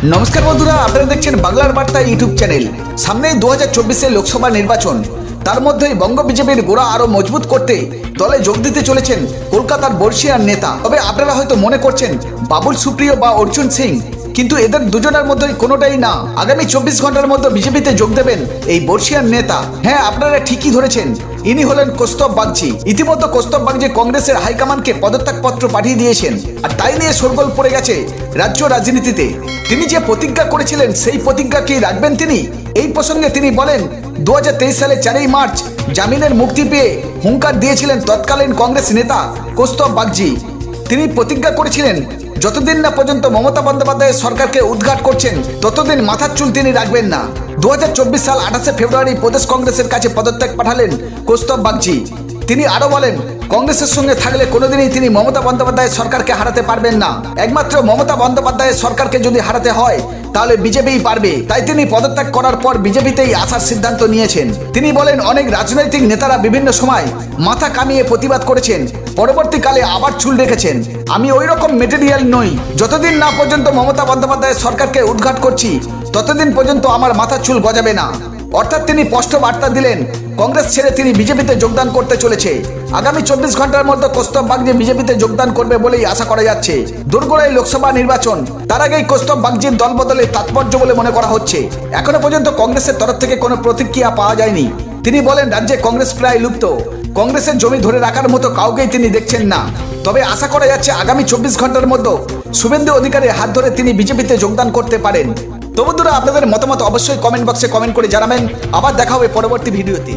নমস্কার বন্ধুরা, আপনারা দেখছেন বাংলার বার্তা ইউটিউব চ্যানেল। সামনে 2024 লোকসভা নির্বাচন, তার মধ্যেই বঙ্গ বিজেপির গোড়া আরো মজবুত করতে দলে যোগ দিতে চলেছেন কলকাতার বর্ষিয়ান নেতা। তবে আপনারা হয়তো মনে করছেন বাবুল সুপ্রিয় বা অর্জুন সিং, কিন্তু এদের দুজনের মধ্যে কোনোটাই না। আগামী 24 ঘন্টার মধ্যে বিজেপিতে যোগ দেবেন এই বর্ষিয়ান নেতা। হ্যাঁ, আপনারা ঠিকই ধরেছেন, ইনি হলেন কৌস্তব বাগচি। ইতিমধ্যে কৌস্তব বাগচি কংগ্রেসের হাইকমান্ডকে পদত্যাগপত্র পাঠিয়ে দিয়েছেন, আর তাই নিয়ে শোরগোল পড়ে গেছে রাজ্য রাজনীতিতে। তিনি যে প্রতিজ্ঞা করেছিলেন সেই প্রতিজ্ঞা কি রাখবেন তিনি? এই প্রসঙ্গে তিনি বলেন, 2023 সালে 4 মার্চ জামিনের মুক্তি পেয়ে হুঙ্কার দিয়েছিলেন তৎকালীন কংগ্রেস নেতা কৌস্তব বাগচি। তিনি প্রতিজ্ঞা করেছিলেন যতদিন না পর্যন্ত মমতা বন্দ্যোপাধ্যায়ের সরকারকে উদ্ঘাট করছেন ততদিন মাথার চুল তিনি রাখবেন না। 2024 সাল 28 ফেব্রুয়ারি প্রদেশ কংগ্রেসের কাছে পদত্যাগ পাঠালেন কৌস্তব বাগচি। তিনি আরো বলেন, কংগ্রেসের সঙ্গে থাকলে কোনোদিনই তিনি মমতা বন্দ্যোপাধ্যায়ের সরকারকে হারাতে পারবেন না। একমাত্র মমতা বন্দ্যোপাধ্যায়ের সরকারকে যদি হারাতে হয় তাহলে বিজেপিই পারবে। তাই তিনি পদত্যাগ করার পর বিজেপিতেই আসার সিদ্ধান্ত নিয়েছেন। তিনি বলেন, অনেক রাজনৈতিক নেতারা বিভিন্ন সময় মাথা কামিয়ে প্রতিবাদ করেছেন, পরবর্তীকালে আবার চুল রেখেছেন। আমি ওই রকম মেটেরিয়াল নই। যতদিন না পর্যন্ত মমতা বন্দ্যোপাধ্যায়ের সরকারকে উদ্ঘাট করছি ততদিন পর্যন্ত আমার মাথার চুল গজাবে না। অর্থাৎ তিনি স্পষ্ট বার্তা দিলেন, কংগ্রেস ছেড়ে তিনি বিজেপিতে যোগদান করতে চলেছে। আগামী 24 ঘন্টার মধ্যে কৌস্তব বাগচি বিজেপিতে যোগদান করবে বলেই আশা করা যাচ্ছে। দোরগোড়ায় লোকসভা নির্বাচন, তার আগেই কৌস্তব বাগচির দল বদলে তাৎপর্য বলে মনে করা হচ্ছে। এখনো পর্যন্ত কংগ্রেসের তরফ থেকে কোনো প্রতিক্রিয়া পাওয়া যায়নি। তিনি বলেন, রাজ্যে কংগ্রেস প্রায় লুপ্ত, কংগ্রেসের জমি ধরে রাখার মতো কাউকেই তিনি দেখছেন না। তবে আশা করা যাচ্ছে আগামী 24 ঘন্টার মধ্যে শুভেন্দু অধিকারীর হাত ধরে তিনি বিজেপিতে যোগদান করতে পারেন। তো বন্ধুরা, আপনাদের মতামত অবশ্যই কমেন্ট বক্সে কমেন্ট করে জানাবেন। আবার দেখা হবে পরবর্তী ভিডিওতে।